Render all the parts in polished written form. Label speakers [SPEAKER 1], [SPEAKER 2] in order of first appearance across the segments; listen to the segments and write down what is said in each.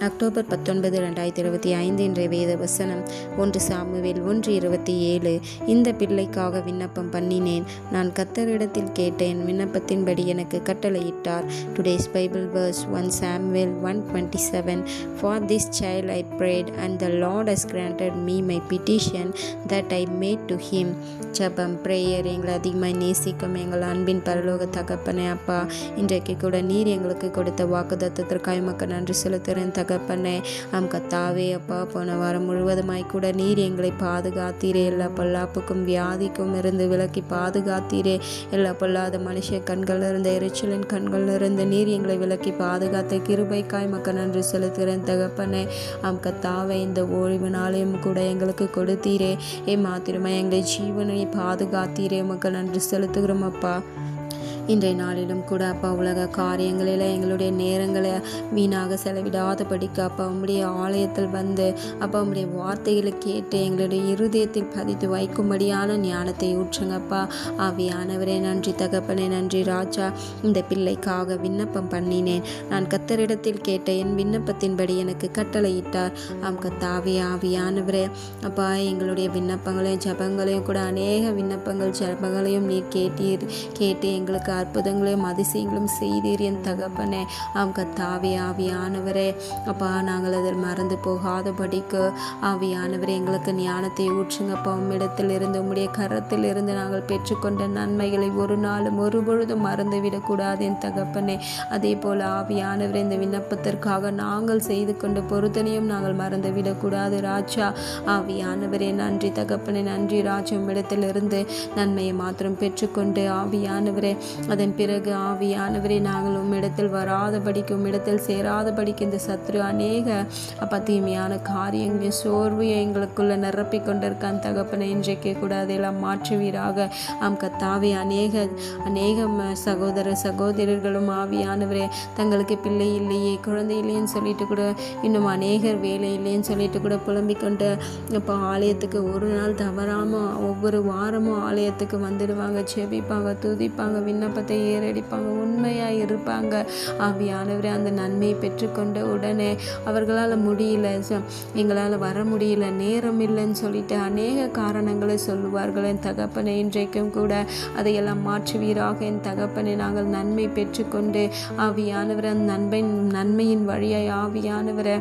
[SPEAKER 1] October 19, 2025 இன்றைய வேத வசனம் 1 சாமுவேல் 1:27. இந்த பிள்ளைக்காக விண்ணப்பம் பண்ணினேன், நான் கர்த்தரிடத்தில் கேட்டேன், விண்ணப்பத்தின்படி எனக்கு கட்டளையிட்டார். Today's Bible verse 1 Samuel 1:27. For this child I prayed, and the Lord has granted me my petition that I made to him. ஜெபம் பிரேயர். எங்களை அதிகமாக நேசிக்கும் எங்கள் அன்பின் பரலோக தகப்பனே, அப்பா, இன்றைக்கு கூட நீர் எங்களுக்கு கொடுத்த வாக்குத்தத்தத்திற்காக உமக்கு நன்றி செலுத்துகிறேன் தகப்பனே. கர்த்தாவே அப்பா, போன வாரம் முழுவதுமாய் கூட நீர் எங்களை பாதுகாத்தீரே. எல்லா பொல்லாப்புக்கும் வியாதிக்கும் இருந்து விலக்கி பாதுகாத்தீரே. எல்லா பொல்லாத மனுஷ கண்கள் இருந்த எரிச்சலின் கண்கள் இருந்து நீர் எங்களை விலக்கி பாதுகாத்த கிருபைக்காய் உமக்கு நன்றி செலுத்துகிறேன் தகப்பனே. கர்த்தாவே, இந்த ஓய்வு நாளையும் கூட எங்களுக்கு கொடுத்தீரே. மாத்திரமே எங்களை ஜீவனை பாதுகாத்தீரே. உமக்கு நன்றி செலுத்துகிறோம் அப்பா. இன்றைய நாளிலும் கூட அப்பா, உலக காரியங்களில் எங்களுடைய நேரங்களை வீணாக செலவிடாதபடிக்கு அப்பா, உம்முடைய ஆலயத்தில் வந்து அப்பா, உம்முடைய வார்த்தைகளை கேட்டு எங்களுடைய இருதயத்தில் பதித்து வைக்கும்படியான ஞானத்தை ஊற்றுங்கப்பா. ஆவியானவரே, நன்றி தகப்பனே, நன்றி ராஜா. இந்த பிள்ளைக்காக விண்ணப்பம் பண்ணினேன், நான் கர்த்தரிடத்தில் கேட்ட என் விண்ணப்பத்தின்படி எனக்கு கட்டளையிட்டார். கர்த்தாவே, ஆவியானவரே அப்பா, எங்களுடைய விண்ணப்பங்களையும் ஜபங்களையும் கூட அநேக விண்ணப்பங்கள் ஜபங்களையும் நீர் கேட்டு எங்களுக்கு அற்புதங்களையும் அதிசயங்களும் செய்தீர் என் தகப்பனே. கர்த்தாவே, ஆவியானவரே அப்பா, நாங்கள் அதில் மறந்து போகாதபடிக்கு ஆவியானவரே எங்களுக்கு ஞானத்தை ஊற்றுங்கப்பா. உம்மிடத்தில் இருந்து, உம்முடைய கரத்தில் இருந்து நாங்கள் பெற்றுக்கொண்ட நன்மைகளை ஒரு நாளும் ஒரு பொழுதும் மறந்து விடக்கூடாது என் தகப்பனே. அதே போல் ஆவியானவரே, இந்த விண்ணப்பத்திற்காக நாங்கள் செய்து கொண்ட பொருத்தனையும் நாங்கள் மறந்து விடக்கூடாது ராஜா. ஆவியானவரே, நன்றி தகப்பனே, நன்றி ராஜா. உம்மிடத்தில் இருந்து நன்மையை மாத்திரம் பெற்றுக்கொண்டு ஆவியானவரே, அதன் பிறகு ஆவியானவரே நாங்கள் உம்மிடத்தில் வராதபடிக்கு, உம்மிடத்தில் சேராதபடிக்கு இந்த சத்ரு அநேக அப்பா தீமையான காரியங்களையும் சோர்வையும் எங்களுக்குள்ள நிரப்பி கொண்டிருக்கான் தகப்பனை. இன்றைக்கு கூட அதையெல்லாம் மாற்றுவீராக. கர்த்தாவே, அநேக சகோதரர்களும் ஆவியானவரே தங்களுக்கு பிள்ளை இல்லையே, குழந்தை இல்லைன்னு சொல்லிட்டு கூட, இன்னும் அநேகர் வேலை இல்லைன்னு சொல்லிட்டு கூட புலம்பிக் கொண்டு இப்போ ஆலயத்துக்கு ஒரு நாள் தவறாமல் ஒவ்வொரு வாரமும் ஆலயத்துக்கு வந்துடுவாங்க, செபிப்பாங்க, துதிப்பாங்க, விண்ணப்பத்தை ஏறடிப்பாங்க, உண்மையாக இருப்பாங்க. ஆவியானவரே, அந்த நன்மையை பெற்றுக்கொண்ட உடனே அவர்களால் முடியல, எங்களால் வர முடியல, நேரம் இல்லைன்னு சொல்லிட்டு அநேக காரணங்களை சொல்லுவார்கள் என் தகப்பனை. இன்றைக்கும் கூட அதையெல்லாம் மாற்றுவீராக என் தகப்பனை. நாங்கள் நன்மை பெற்றுக்கொண்டு ஆவியானவரை அந்த நன்மையின் வழியாய் ஆவியானவரை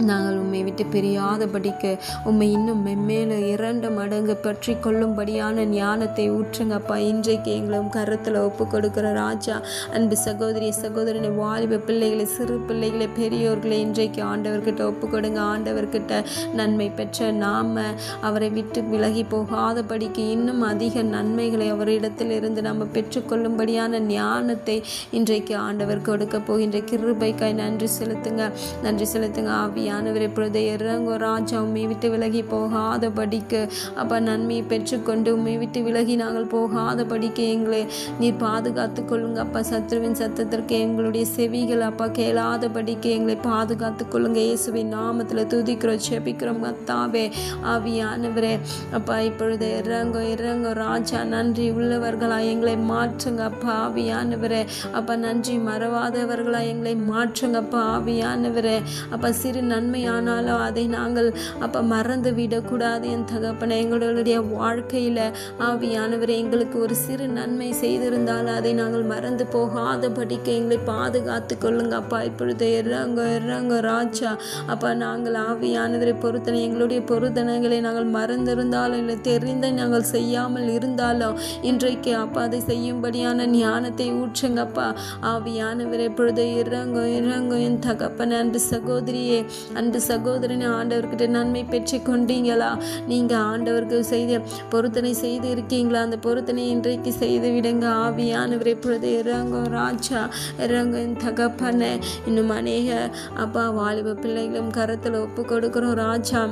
[SPEAKER 1] நாங்கள் உம்மை விட்டு பிரியாதபடிக்கு உம்மை இன்னும் மெம்மேல 2 மடங்கு பற்றி கொள்ளும்படியான ஞானத்தை ஊற்றுங்கப்பா. இன்றைக்கு எங்களும் கருத்தில் ஒப்பு கொடுக்குற ராஜா. அன்பு சகோதரனை, வாலிப பிள்ளைகளை, சிறு பிள்ளைகளை, பெரியோர்களை இன்றைக்கு ஆண்டவர்கிட்ட ஒப்பு கொடுங்க. ஆண்டவர்கிட்ட நன்மை பெற்ற நாம அவரை விட்டு விலகி போகாதபடிக்கு இன்னும் அதிக நன்மைகளை அவரிடத்தில் இருந்து நம்ம பெற்றுக்கொள்ளும்படியான ஞானத்தை இன்றைக்கு ஆண்டவர் கொடுக்க போகின்ற கிருபைக்காய் நன்றி செலுத்துங்க ஆவியானவரை. இப்பொழுது இறங்கோ ராஜா. உம்மை விட்டு விலகி போகாதபடிக்கு அப்பா, நன்மையை பெற்றுக்கொண்டு உம்மை விட்டு விலகி நாங்கள் போகாதபடிக்கு எங்களை நீர் பாதுகாத்து கொள்ளுங்க அப்பா. சத்ருவின் சத்தத்திற்கு எங்களுடைய செவிகள் அப்பா கேளாதபடிக்கு எங்களை பாதுகாத்து கொள்ளுங்க. இயேசுவின் நாமத்தில் துதிக்கிறோம், செபிக்கிறோம் கர்த்தாவே. ஆவியானவரே அப்பா, இப்பொழுது இறங்கோ ராஜா. நன்றி உள்ளவர்களா எங்களை மாற்றுங்க அப்பா. ஆவியானவரே அப்பா, நன்றி மறவாதவர்களா எங்களை மாற்றுங்கப்பா. ஆவியானவரே அப்பா, சிறு நன்மை ஆனாலும் அதை நாங்கள் அப்போ மறந்து விடக்கூடாது என் தகப்பனை. எங்களுடைய வாழ்க்கையில் ஆவியானவரை எங்களுக்கு ஒரு சிறு நன்மை செய்திருந்தாலும் அதை நாங்கள் மறந்து போகாதபடிக்கு எங்களை பாதுகாத்து கொள்ளுங்க அப்பா. இப்பொழுது இறங்க ராஜா. அப்போ நாங்கள் ஆவியானவரை பொருத்தனை, எங்களுடைய பொருத்தனைகளை நாங்கள் மறந்திருந்தாலும் இல்லை தெரிந்த நாங்கள் செய்யாமல் இருந்தாலும் இன்றைக்கு அப்பா அதை செய்யும்படியான ஞானத்தை ஊற்றுங்கப்பா. ஆவியானவரை இப்பொழுது இறங்க என் தகப்பனை. அன்பு சகோதரனை, ஆண்டவர்கிட்ட நன்மை பெற்று கொண்டீங்களா? நீங்கள் ஆண்டவருக்கு செய்த பொருத்தனை செய்து இருக்கீங்களா? அந்த பொருத்தனை இன்றைக்கு செய்து விடுங்க ஆவியானவரை. இப்பொழுது இறங்கோ ராஜா, இறங்க தகப்பன. இன்னும் அநேக அப்பா வாலிப பிள்ளைகளும் கருத்தில் ஒப்பு கொடுக்குறோம் ராஜா.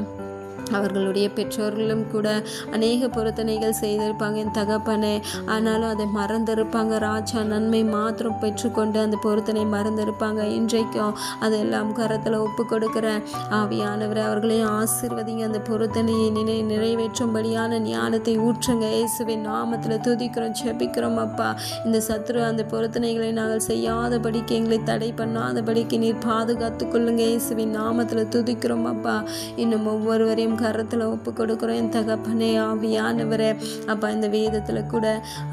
[SPEAKER 1] அவர்களுடைய பெற்றோர்களும் கூட அநேக பொருத்தனைகள் செய்திருப்பாங்க என் தகப்பனே. ஆனாலும் அதை மறந்திருப்பாங்க ராஜா. நன்மை மாத்திரம் பெற்றுக்கொண்டு அந்த பொருத்தனை மறந்திருப்பாங்க. இன்றைக்கும் அதெல்லாம் கரத்தில் ஒப்பு கொடுக்குற ஆவியானவரை அவர்களை ஆசீர்வதிங்க. அந்த பொருத்தனையை நிறைவேற்றும்படியான ஞானத்தை ஊற்றுங்க. இயேசுவின் நாமத்தில் துதிக்கிறோம், செபிக்கிறோம் அப்பா. இந்த சத்துரு அந்த பொருத்தனைகளை நாங்கள் செய்யாதபடிக்கு, எங்களை தடை பண்ணாதபடிக்கு நீர் பாதுகாத்து கொள்ளுங்க. இயேசுவின் நாமத்தில் துதிக்கிறோம் அப்பா. இன்னும் ஒவ்வொருவரையும் கரத்தில் ஒப்பு கொடுக்குறோம் என் தகப்பனே. ஆவியானவரே அப்பா, இந்த வேதத்தில் கூட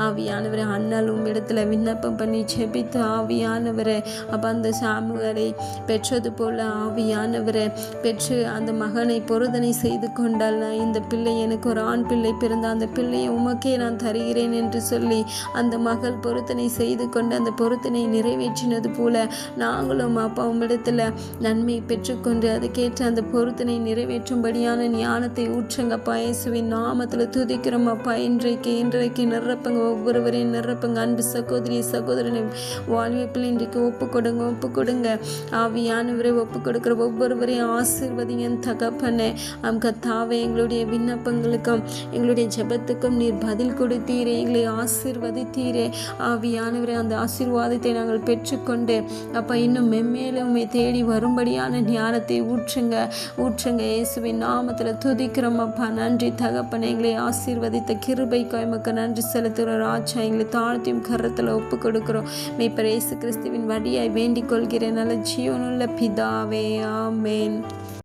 [SPEAKER 1] ஆவியானவரை அண்ணலும் இடத்துல விண்ணப்பம் பண்ணி செபித்து ஆவியானவரை அப்பா அந்த சாமுவேலை பெற்றது போல ஆவியானவரை பெற்று அந்த மகனை பொருதனை செய்து கொண்டால் இந்த பிள்ளை எனக்கு ஒரு ஆண் பிள்ளை பிறந்த அந்த பிள்ளையை உமக்கே நான் தருகிறேன் என்று சொல்லி அந்த மகள் பொருத்தனை செய்து கொண்டு அந்த பொருத்தனை நிறைவேற்றினது போல நாங்களும் அப்பா உம்மிடத்தில் நன்மை பெற்றுக்கொண்டு அதுக்கேற்ற அந்த பொருத்தனை நிறைவேற்றும்படியான ஞானத்தை ஊற்றுங்கப்பா. இயேசுவின் நாமத்தில் துதிக்கிறோம் அப்பா. இன்றைக்கு நிரப்புங்க, ஒவ்வொருவரையும் நிரப்புங்க. அன்பு சகோதரி சகோதரனை வாழ்விப்பில் இன்றைக்கு ஒப்பு கொடுங்க ஆவியானவரை ஒப்பு கொடுக்குற ஒவ்வொருவரையும் ஆசீர்வதிங்க தகப்பனே. கர்த்தாவே, எங்களுடைய விண்ணப்பங்களுக்கும் எங்களுடைய ஜெபத்துக்கும் நீர் பதில் கொடுத்தீரே, எங்களை ஆசீர்வதித்தீரே ஆவியானவரை. அந்த ஆசீர்வாதத்தை நாங்கள் பெற்றுக்கொண்டு அப்பா இன்னும் மென்மேலும் உம்மை தேடி வரும்படியான ஞானத்தை ஊற்றுங்க இயேசுவின் நாமத்தில் துதிக்கிறோம் அப்பா. நன்றி தகப்பனே. எங்களை ஆசீர்வதித்த கிருபைக்கு எமக்கு நன்றி செலுத்துகிற ராஜா. எங்களை தாழ்த்தியும் கரத்தில் ஒப்பு கொடுக்கிறோம். மேய்ப்பர் இயேசு கிறிஸ்துவின் வழியாய் வேண்டிக் கொள்கிறேன் நல்ல ஜீவனுள்ள பிதாவே, ஆமேன்.